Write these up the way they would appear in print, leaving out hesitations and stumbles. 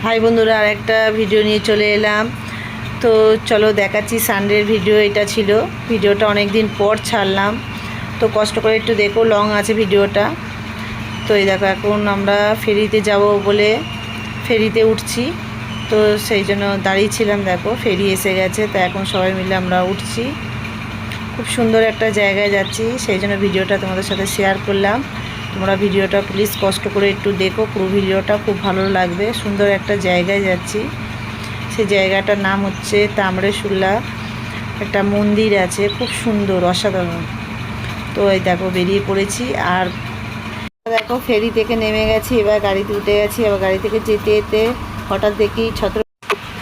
High বন্ধুরা, আর একটা video নিয়ে চলে এলাম। তো চলো দেখাচ্ছি সানডের ভিডিও। এটা ছিল ভিডিওটা অনেক দিন পর ছাড়লাম, তো কষ্ট করে একটু দেখো, লং আছে ভিডিওটা। তো এই দেখো, এখন আমরা ফেরিতে যাব বলে ফেরিতে উঠছি। তো সেই জন্য দাঁড়িয়েছিলাম, দেখো ফেরি এসে গেছে, তো এখন সবাই মিলে আমরা উঠছি। খুব সুন্দর একটা জায়গায় যাচ্ছি, সেই জন্য ভিডিওটা তোমাদের সাথে শেয়ার করলাম। তোমরা ভিডিওটা প্লিজ কষ্ট করে একটু দেখো, পুরো ভিডিওটা খুব ভালো লাগবে। সুন্দর একটা জায়গায় যাচ্ছি, সেই জায়গাটার নাম হচ্ছে তামড়েশুল্লা। একটা মন্দির আছে, খুব সুন্দর, অসাধারণ। তো এই দেখো বেরিয়ে পড়েছি। আর দেখো ফেরি থেকে নেমে গেছি, এবার গাড়িতে উঠে গেছি। এবার গাড়ি থেকে যেতে যেতে হঠাৎ দেখি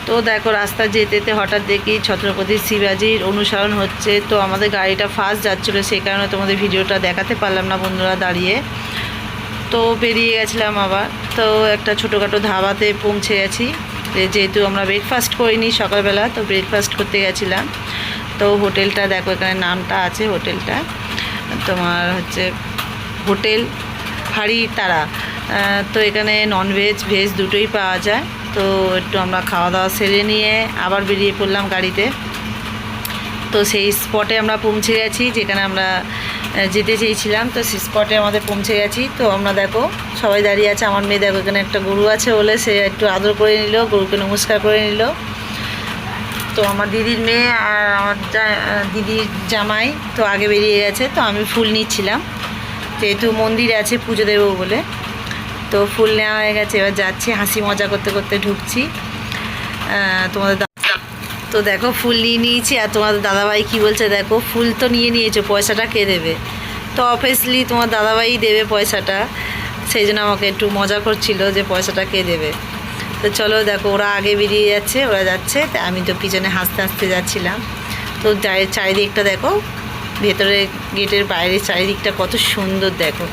তো দেখো রাস্তা যেতে যেতে হঠাৎ দেখি ছত্রপতি শিবাজির অনুসরণ হচ্ছে। তো আমাদের গাড়িটা ফাস্ট যাচ্ছিলো, সেই কারণে তোমাদের ভিডিওটা দেখাতে পারলাম না বন্ধুরা দাঁড়িয়ে। তো বেরিয়ে গেছিলাম আবার। তো একটা ছোটোখাটো ধাবাতে পৌঁছে গেছি, যেহেতু আমরা ব্রেকফাস্ট করিনি সকালবেলা, তো ব্রেকফাস্ট করতে গেছিলাম। তো হোটেলটা দেখো, এখানে নামটা আছে হোটেলটা, তোমার হচ্ছে হোটেল হাড়ি তারা। তো এখানে ননভেজ ভেজ দুটোই পাওয়া যায়। তো একটু আমরা খাওয়া দাওয়া সেরে নিয়ে আবার বেরিয়ে পড়লাম গাড়িতে। তো সেই স্পটে আমরা পৌঁছে গেছি যেখানে আমরা যেতে চেয়েছিলাম। তো সেই স্পটে আমাদের পৌঁছে গেছি। তো আমরা দেখো সবাই দাঁড়িয়ে আছে। আমার মেয়ে দেখো এখানে একটা গরু আছে বলে সে একটু আদর করে নিল, গরুকে নমস্কার করে নিল। তো আমার দিদির মেয়ে আর আমার দিদির জামাই তো আগে বেরিয়ে গেছে। তো আমি ফুল নিচ্ছিলাম, যেহেতু মন্দির আছে পুজো দেবো বলে। তো ফুল নেওয়া হয়ে গেছে, এবার যাচ্ছি, হাসি মজা করতে করতে ঢুকছি। তোমাদের তো দেখো ফুল নিয়ে নিয়েছি। আর তোমাদের দাদাভাই কি বলছে দেখো, ফুল তো নিয়ে নিয়েছো, পয়সাটা কে দেবে? তো অবভিয়াসলি তোমার দাদাভাই দেবে পয়সাটা, সেই জন্য আমাকে একটু মজা করছিল যে পয়সাটা কে দেবে। তো চলো দেখো ওরা আগে বেরিয়ে যাচ্ছে, ওরা যাচ্ছে, তা আমি তো পিছনে হাসতে হাসতে যাচ্ছিলাম। তো চারিদিকটা দেখো, ভেতরে গেটের বাইরের চারিদিকটা কত সুন্দর দেখো।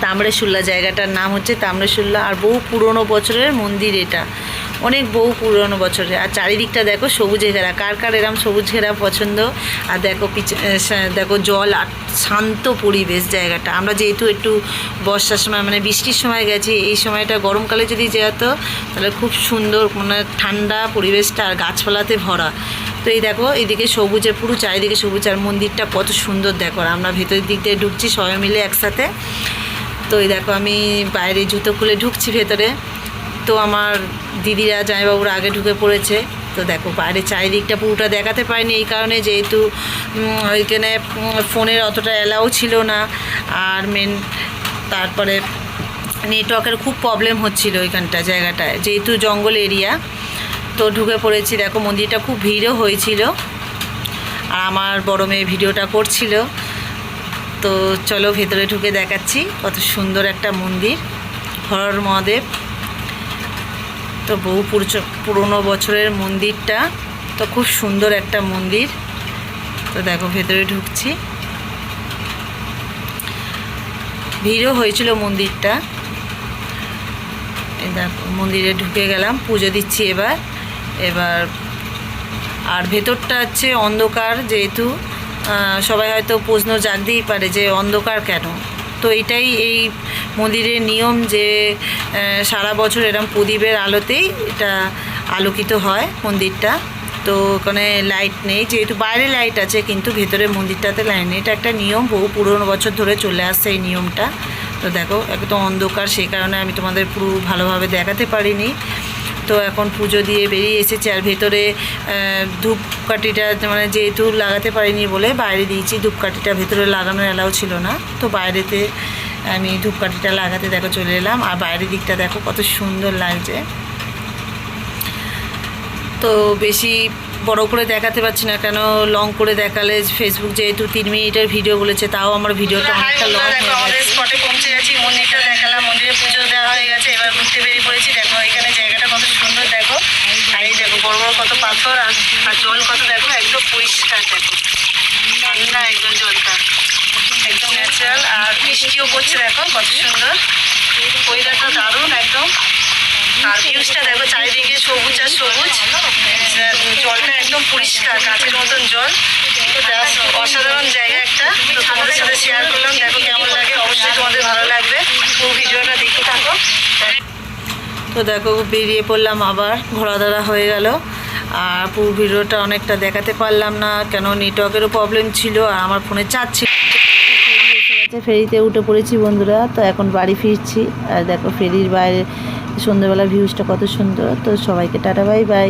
তামড়েশুল্লা জায়গাটার নাম হচ্ছে তামড়েশুল্লা। আর বহু পুরনো বছরের মন্দির এটা, অনেক বহু পুরনো বছরের। আর চারিদিকটা দেখো সবুজে ঘেরা। কার কার এরম সবুজ ঘেরা পছন্দ? আর দেখো দেখো জল আর শান্ত পরিবেশ জায়গাটা। আমরা যেহেতু একটু বর্ষার সময় মানে বৃষ্টির সময় গেছি, এই সময়টা গরমকালে যদি যেত তাহলে খুব সুন্দর, মানে ঠান্ডা পরিবেশটা আর গাছপালাতে ভরা। তো এই দেখো এদিকে সবুজে পুরো চারিদিকে সবুজ, আর মন্দিরটা কত সুন্দর দেখো। আর আমরা ভেতরের দিক দিয়ে ঢুকছি সবাই মিলে একসাথে। তো এই দেখো আমি বাইরে জুতো খুলে ঢুকছি ভেতরে। তো আমার দিদিরা জামাইবাবুরা আগে ঢুকে পড়েছে। তো দেখো বাইরে চারিদিকটা পুরোটা দেখাতে পারিনি, এই কারণে যেহেতু ওইখানে ফোনের অতটা অ্যালাউ ছিল না। আর তারপরে নেটওয়ার্কের খুব প্রবলেম হচ্ছিল ওইখানটা জায়গাটায়, যেহেতু জঙ্গল এরিয়া। তো ঢুকে পড়েছি, দেখো মন্দিরটা খুব ভিড়ও হয়েছিল। আর আমার বড় মেয়ে ভিডিওটা করছিল। তো চলো ভেতরে ঢুকে দেখাচ্ছি, কত সুন্দর একটা মন্দির, হর মহাদেব। তো বহু পুরনো বছরের মন্দিরটা, তো খুব সুন্দর একটা মন্দির। তো দেখো ভেতরে ঢুকছি, ভিড়ও হয়েছিল মন্দিরটা। এই দেখো মন্দিরে ঢুকে গেলাম, পুজো দিচ্ছি এবার। আর ভেতরটা হচ্ছে অন্ধকার, যেহেতু সবাই হয়তো প্রশ্ন জাগতেই পারে যে অন্ধকার কেন। তো এটাই এই মন্দিরের নিয়ম যে সারা বছর এরম প্রদীপের আলোতেই এটা আলোকিত হয় মন্দিরটা। তো ওখানে লাইট নেই, যেহেতু বাইরে লাইট আছে কিন্তু ভেতরে মন্দিরটাতে লাইট নেই। এটা একটা নিয়ম, বহু পুরনো বছর ধরে চলে আসছে এই নিয়মটা। তো দেখো একদম অন্ধকার, সেই কারণে আমি তোমাদের পুরো ভালোভাবে দেখাতে পারিনি। তো এখন পুজো দিয়ে বেরিয়ে এসেছি। আর ভেতরে ধূপকাঠিটা মানে যেহেতু লাগাতে পারিনি বলে বাইরে দিয়েছি, ধূপকাঠিটা ভেতরে লাগানোর অ্যালাউ ছিল না। তো বাইরেতে আমি ধূপকাঠিটা লাগাতে দেখো চলে এলাম। আর বাইরের দিকটা দেখো কত সুন্দর লাগছে। তো বেশি বড় করে দেখাতে পারছি না, কেন লং করে দেখালে ফেসবুক যেহেতু 3 মিনিটের ভিডিও বলেছে, তাও আমার ভিডিওটা অনেকটা লং হয়ে গেছে। আমাদের স্পটে পৌঁছে গেছি, মন্দিরটা দেখালাম, মন্দিরে পুজো দেওয়া হয়ে গেছে। এবার ঘুরতে বেরিয়ে পড়েছি। দেখো এখানে জায়গাটা কত সুন্দর দেখো। আর এই দেখো বড় বড় কত পাথর, আর জল কত দেখো, একদম পরিষ্কার দেখো, ঠান্ডা একদম জলটা, একদম ন্যাচারাল। আর বৃষ্টিও পড়ছে দেখো কত সুন্দর, ওয়েদারটা দারুণ একদম। আর ভিউজটা দেখো চারিদিকে সবুজ আর সবুজ, জলটা একদম পরিষ্কার কাঁচের মতন জল। অসাধারণ জায়গা একটা। তো তোমাদের সাথে শেয়ার করলাম, দেখো কেমন লাগে, অবশ্যই তোমাদের ভালো লাগবে, পুরো ভিডিওটা দেখতে থাকো। তো দেখো বেরিয়ে পড়লাম, আবার ঘোরাধরা হয়ে গেল। আর পুরো ভিডিওটা অনেকটা দেখাতে পারলাম না, কেন নেটওয়ার্কেরও প্রবলেম ছিল আর আমার ফোনে চার্জ ছিল। ফেরিতে উঠে পড়েছি বন্ধুরা, তো এখন বাড়ি ফিরছি। আর দেখো ফেরির বাইরে সন্ধ্যেবেলা ভিউজটা কত সুন্দর। তো সবাইকে টাটা বাই বাই।